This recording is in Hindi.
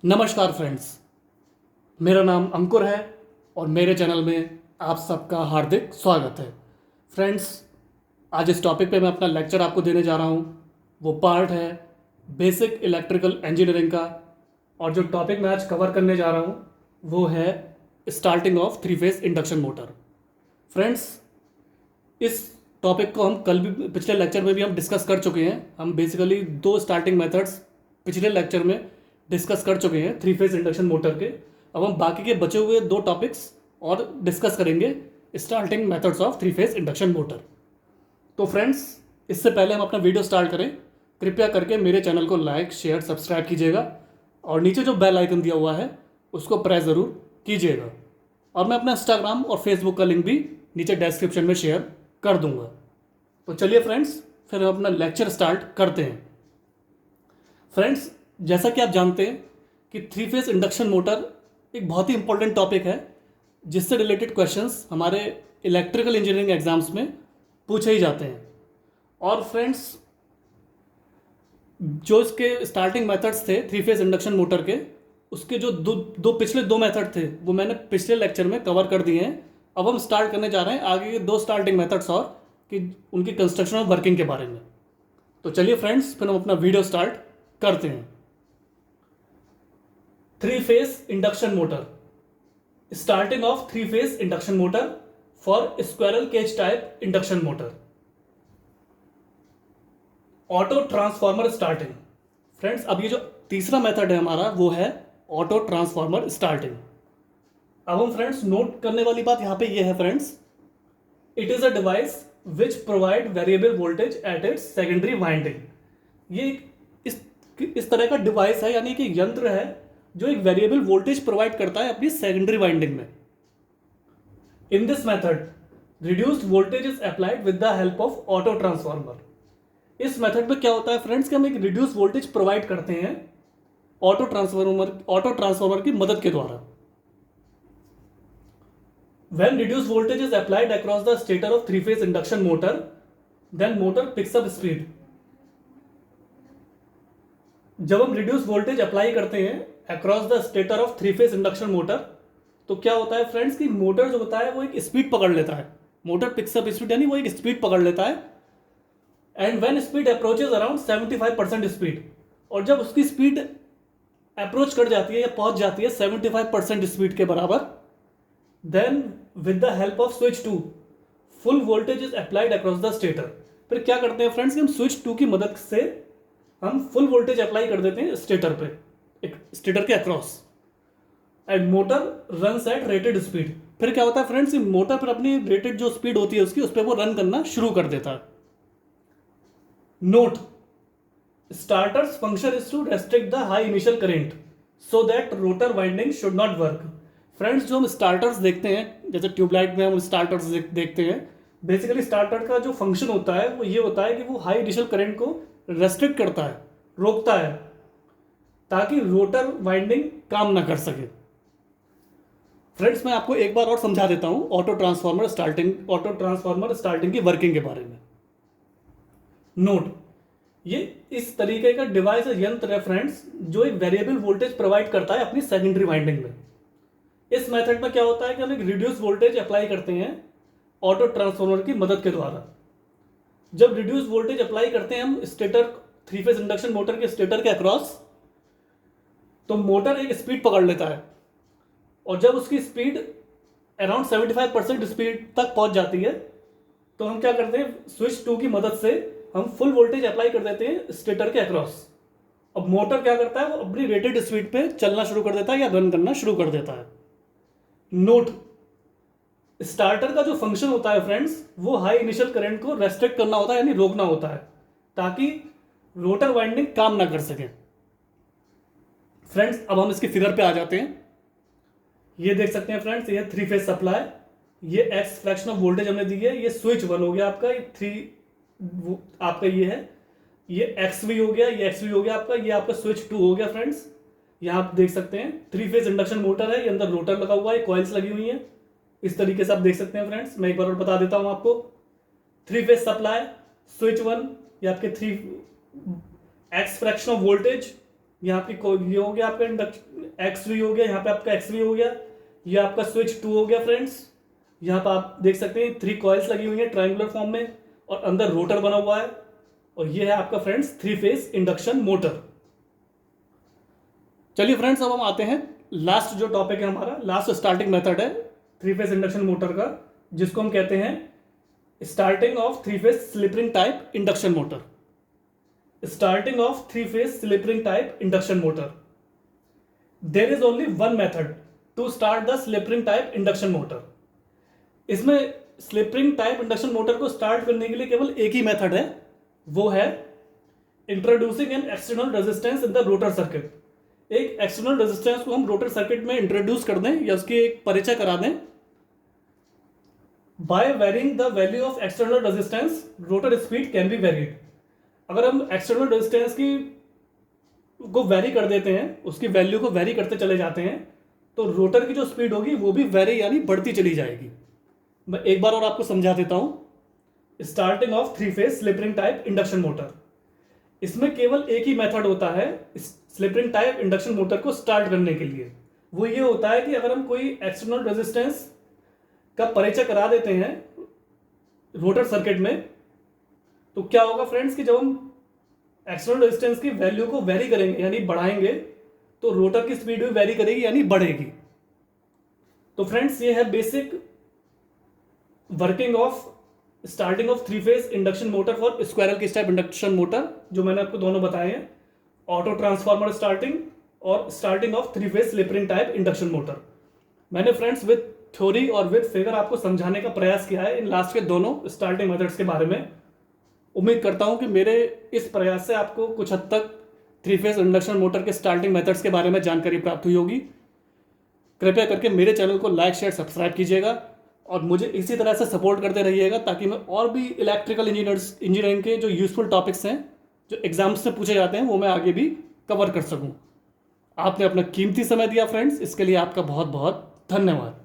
नमस्कार फ्रेंड्स, मेरा नाम अंकुर है और मेरे चैनल में आप सबका हार्दिक स्वागत है। फ्रेंड्स, आज इस टॉपिक पे मैं अपना लेक्चर आपको देने जा रहा हूँ। वो पार्ट है बेसिक इलेक्ट्रिकल इंजीनियरिंग का, और जो टॉपिक मैं आज कवर करने जा रहा हूँ वो है starting of three phase induction motor. Friends, इस टॉपिक को हम कल भी पिछले लेक्चर में भी हम डिस्कस कर चुके हैं। हम बेसिकली दो स्टार्टिंग मेथड्स पिछले लेक्चर में डिस्कस कर चुके हैं थ्री फेज इंडक्शन मोटर के। अब हम बाकी के बचे हुए दो टॉपिक्स और डिस्कस करेंगे starting methods of three phase induction motor. तो फ्रेंड्स, इससे पहले हम अपना वीडियो स्टार्ट करें, कृपया करके मेरे चैनल को लाइक शेयर सब्सक्राइब कीजिएगा और नीचे जो बेल आइकन दिया हुआ है उसको प्रेस ज़रूर कीजिएगा। और मैं अपना इंस्टाग्राम और फेसबुक का लिंक भी नीचे डिस्क्रिप्शन में शेयर कर दूंगा। तो चलिए फ्रेंड्स, फिर हम अपना लेक्चर स्टार्ट करते हैं। फ्रेंड्स, जैसा कि आप जानते हैं कि थ्री फेज इंडक्शन मोटर एक बहुत ही इंपॉर्टेंट टॉपिक है जिससे रिलेटेड क्वेश्चंस हमारे इलेक्ट्रिकल इंजीनियरिंग एग्जाम्स में पूछे ही जाते हैं। और फ्रेंड्स, जो इसके स्टार्टिंग मेथड्स थे थ्री फेज इंडक्शन मोटर के, उसके जो दो पिछले दो मेथड थे वो मैंने पिछले लेक्चर में कवर कर दिए हैं। अब हम स्टार्ट करने जा रहे हैं आगे के दो स्टार्टिंग मेथड्स और कि उनकी कंस्ट्रक्शन और वर्किंग के बारे में। तो चलिए फ्रेंड्स, फिर हम अपना वीडियो स्टार्ट करते हैं। Three phase induction motor, starting of three phase induction motor for squirrel cage type induction motor. Auto transformer starting. Friends, अब ये जो तीसरा मेथड है हमारा वो है ऑटो ट्रांसफॉर्मर स्टार्टिंग। अब हम फ्रेंड्स नोट करने वाली बात यहां पे ये है friends, it is a device which provide variable voltage at its secondary winding. ये इस तरह का डिवाइस है, यानी कि यंत्र है जो एक वेरिएबल वोल्टेज प्रोवाइड करता है अपनी सेकेंडरी वाइंडिंग में। In this method reduced voltage is applied with the help of auto transformer. इस मेथड में क्या होता है फ्रेंड्स कि हम एक रिड्यूस वोल्टेज प्रोवाइड करते हैं ऑटो ट्रांसफॉर्मर की मदद के द्वारा। When reduced voltage is applied across the stator of three-phase induction motor, then motor picks up speed. जब हम रिड्यूस वोल्टेज अप्लाई करते हैं across the stator of three phase induction motor, तो क्या होता है फ्रेंड्स कि मोटर जो होता है वो एक स्पीड पकड़ लेता है। मोटर पिक्स अप स्पीड यानी वो एक स्पीड पकड़ लेता है। And when speed approaches around 75% speed, और जब उसकी स्पीड अप्रोच कर जाती है या पहुंच जाती है 75% स्पीड के बराबर, then with the help of switch 2 full voltage is applied across the stator. फिर क्या करते हैं फ्रेंड्स कि हम स्विच 2 की मदद से हम फुल वोल्टेज अप्लाई कर देते हैं स्टेटर पे, एक स्टेटर के across, and motor run at rated speed. फिर क्या होता है फ्रेंड्स, मोटर फिर अपनी रेटेड जो स्पीड होती है उसकी, उस पर वो रन करना शुरू कर देता है। Note, starters function is to restrict the high initial current so that rotor winding should not work. Friends, जो हम स्टार्टर्स देखते हैं, जैसे ट्यूबलाइट में हम स्टार्टर्स देखते हैं, बेसिकली स्टार्टर का जो फंक्शन होता है वो ये होता है कि वो हाई इनिशियल करंट को रेस्ट्रिक्ट करता है, रोकता है, ताकि रोटर वाइंडिंग काम ना कर सके। फ्रेंड्स, मैं आपको एक बार और समझा देता हूं ऑटो ट्रांसफॉर्मर स्टार्टिंग की वर्किंग के बारे में। नोट, ये इस तरीके का डिवाइस यंत्र है फ्रेंड्स जो एक वेरिएबल वोल्टेज प्रोवाइड करता है अपनी सेकेंडरी वाइंडिंग में। इस मेथड में क्या होता है कि हम एक रिड्यूस वोल्टेज अप्लाई करते हैं ऑटो ट्रांसफॉर्मर की मदद के द्वारा। जब रिड्यूस वोल्टेज अप्लाई करते हैं हम stator three phase induction motor के स्टेटर के अक्रॉस, तो मोटर एक स्पीड पकड़ लेता है, और जब उसकी स्पीड अराउंड 75% स्पीड तक पहुंच जाती है, तो हम क्या करते हैं, स्विच 2 की मदद से हम फुल वोल्टेज अप्लाई कर देते हैं स्टेटर के अक्रॉस। अब मोटर क्या करता है, वो अपनी रेटेड स्पीड पे चलना शुरू कर देता है या रन करना शुरू कर देता है। नोट, स्टार्टर का जो फंक्शन होता है फ्रेंड्स वो हाई इनिशियल करंट को रेस्ट्रिक्ट करना होता है, यानी रोकना होता है, ताकि रोटर वाइंडिंग काम ना कर सके। फ्रेंड्स, अब हम इसकी फिगर पे आ जाते हैं। ये देख सकते हैं फ्रेंड्स, ये थ्री फेज सप्लाई, ये एक्स फ्रैक्शन ऑफ वोल्टेज हमने दी है, ये स्विच 1 हो गया आपका, ये 3 आपका ये है, ये एक्स वी हो गया, ये एक्स वी हो गया आपका, ये आपका स्विच 2 हो गया। फ्रेंड्स, यहाँ आप देख सकते हैं थ्री फेज इंडक्शन मोटर है, ये अंदर रोटर लगा हुआ है, कॉइल्स लगी हुई हैं, इस तरीके से आप देख सकते हैं। फ्रेंड्स, मैं एक बार और बता देता हूं आपको, थ्री फेज सप्लाई, स्विच 1, ये आपके 3 एक्स फ्रैक्शन ऑफ वोल्टेज, ये आपकी ये हो गया आपका एक्स वी हो गया, यहाँ पे आपका एक्स वी हो गया, ये आपका स्विच 2 हो गया फ्रेंड्स। यहाँ पर आप देख सकते हैं 3 कॉइल्स लगी हुई हैं ट्रायंगुलर फॉर्म में और अंदर रोटर बना हुआ है। और ये है आपका फ्रेंड्स 3 फेज इंडक्शन मोटर। चलिए फ्रेंड्स, अब हम आते हैं लास्ट जो टॉपिक है हमारा, लास्ट स्टार्टिंग मेथड है 3 फेज इंडक्शन मोटर का, जिसको हम कहते हैं starting of 3 phase slip ring type induction motor. Starting of 3 phase slip ring type induction motor. There is only one method to start the slip ring type induction motor. इसमें slip ring type induction motor को स्टार्ट करने के लिए केवल एक ही मेथड है, वो है introducing an external resistance in the rotor circuit. एक एक्सटर्नल रेजिस्टेंस को हम रोटर सर्किट में इंट्रोड्यूस कर दें या उसकी एक परिचय करा दें। By varying the value of external resistance rotor speed can be varied. अगर हम एक्सटर्नल रेजिस्टेंस की को वेरी कर देते हैं, उसकी वैल्यू को वेरी करते चले जाते हैं, तो रोटर की जो स्पीड होगी वो भी वेरी यानी बढ़ती चली जाएगी। मैं एक बार और आपको समझा देता हूं। Starting of 3 phase slip ring type induction motor, इसमें केवल एक ही मेथड होता है slip ring type induction motor को स्टार्ट करने के लिए। वो ये होता है कि अगर हम कोई एक्सटर्नल रेजिस्टेंस का परिचय करा देते हैं रोटर सर्किट में, तो क्या होगा फ्रेंड्स कि जब हम एक्सटर्नल रेजिस्टेंस की वैल्यू को वेरी करेंगे यानी बढ़ाएंगे, तो रोटर की स्पीड भी वेरी करेगी यानी बढ़ेगी। तो फ्रेंड्स, ये है basic working of starting of 3 phase induction motor for squirrel cage type induction motor, जो मैंने आपको दोनों बताए हैं, ऑटो ट्रांसफार्मर स्टार्टिंग और starting of 3 phase slip ring type induction motor. मैंने फ्रेंड्स विद थ्योरी और विद फिगर आपको समझाने का प्रयास किया है इन लास्ट के दोनों स्टार्टिंग मेथड्स के बारे में। उम्मीद करता हूं कि मेरे इस प्रयास से आपको कुछ हद तक 3 फेज इंडक्शन मोटर के स्टार्टिंग मेथड्स के बारे में जानकारी प्राप्त हुई होगी। कृपया करके मेरे चैनल को लाइक शेयर सब्सक्राइब कीजिएगा और मुझे इसी तरह से सपोर्ट करते रहिएगा, ताकि मैं और भी इलेक्ट्रिकल इंजीनियरिंग के जो यूजफुल टॉपिक्स हैं जो एग्जाम्स से पूछे जाते हैं वो मैं आगे भी कवर कर सकूं। आपने अपना कीमती समय दिया फ्रेंड्स, इसके लिए आपका बहुत बहुत धन्यवाद।